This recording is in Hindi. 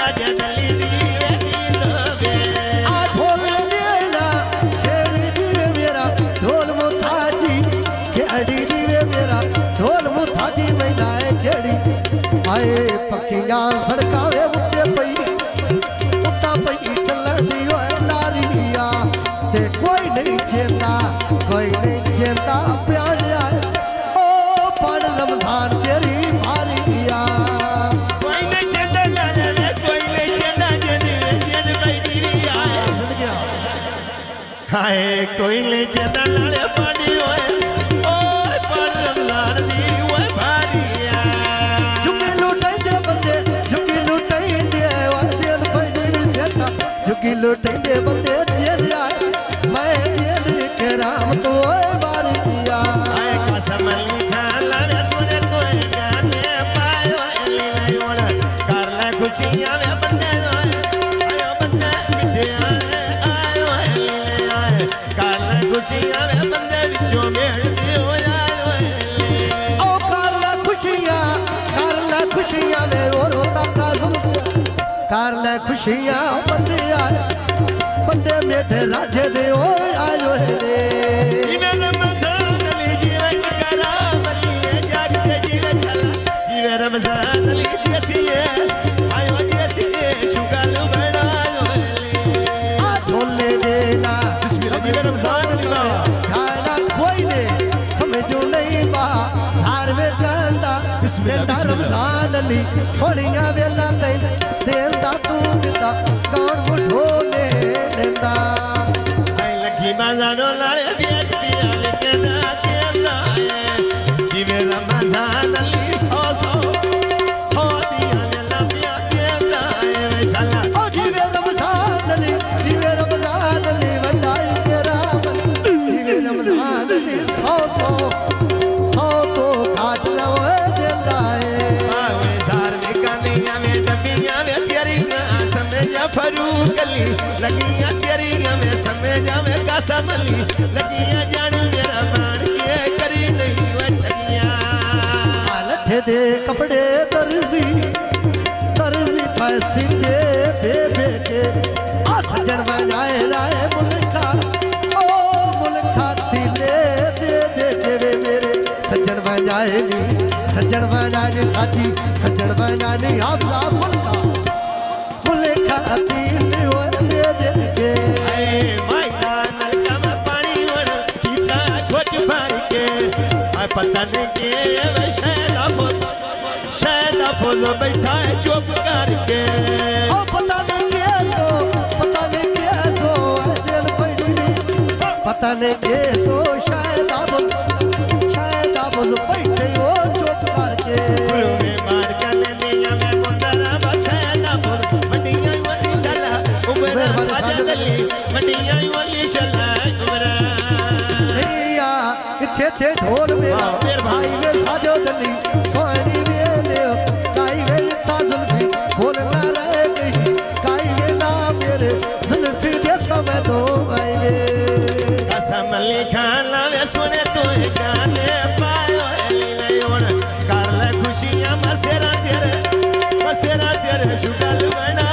राजा दली दीवे दीवे आ ढोल देना शेरी दीवे मेरा ढोल मुथाजी खेड़ी दीवे मेरा ढोल मुथाजी महिलाएं खेड़ी आए पक्कियां सड़का वे उत्ते पई उत्ता पई चल दियो लारिया ते कोई नहीं चेता प्यारिया ओ पण रमजान तेरी मारिया कोई नहीं चेता लाले कोई नहीं चेता जद भाई दीविया हाय कोई नहीं चेता लाले पानी ओए ओ पण रमजान दी ओए भारिया झुकी लुटाई दे बंदे झुकी लुटाई दे वादियन भाई सेठा झुकी लुटाई दे बंदे जेल आए मैं जेल के राम तो मारिया आए कसम लिखा लाले सुने तो गाने पायो एली नहीं ओड़ा कर ले खुशियां में बंदे आयो बंदे मिठे आयो एली नहीं आए कर ले खुशियां में बंदे विचों मेल दियो आयो एली ओ कर ले खुशियां में और रोता का कर ले खुशियां बंदे आए बंदे मेरे राजे दे ओ आयो रे जीवे रमजान अली जीवे कराम अली जागते जीवे सला जीवे रमजान अली जीतिए आयो जीतिए शुगल बनायो अली आ ढोले देना बिस्मिल्लाह जीवे रमजान अली बा खाना कोई ने समझो नहीं बा धार में डांदा बिस्मिल्लाह रमजान अली सोनिया वेला ते देंदा तू बिंदा कौन मुठोने लेंदा आई लगी बाजारो लाले बेच पिया वे कहना केंदा है जीवे रमजान अली सौ दिया वेला पिया केंदा है वे चला ओ जीवे रमजान अली वंडाई के राम जीवे रमजान अली सौ तो घाट लवे देंदा है आवे धार्मिक कनिया में डबिया में तेरी समझा फरूक अली लगिया तेरी में समझा में कसम अली लगिया जानू मेरा मान के करी नहीं वठगिया लठे दे कपड़े दर्जी पैसे दे बेबे के आ सजन बजाए लाए मुल्का ओ मुल्का तिले दे जेवे मेरे सजन बजाए नी साथी सजन बजाने आप मुल्का मुल्का तिले ओ दे के ए मायदा नलका में पानी और पीता घोट भर के आ पता नहीं के वे शैदा फुल बैठा है चुप करके ओ पता नहीं कैसो जेल पड़ी पता नहीं कैसो शायद आबुज बैठे ओ चुप करके गुरु में मार कर दिया मैं मुंदरा बशैदा फुल मटिया वाली सला उमरा साजा दली मटिया वाली सला उमरा नैया इथे थे ढोल मेरा भाई वे साजो दली सोनी वेले काई वे ताजुल्फी बोल ना रह गई काई वे ना मेरे जुल्फी दे समय दो आई वे कसम लिखा लावे सुने तो गाने पायो एली नहीं ओण कर ले खुशियां मसेरा तेरे शुगल बना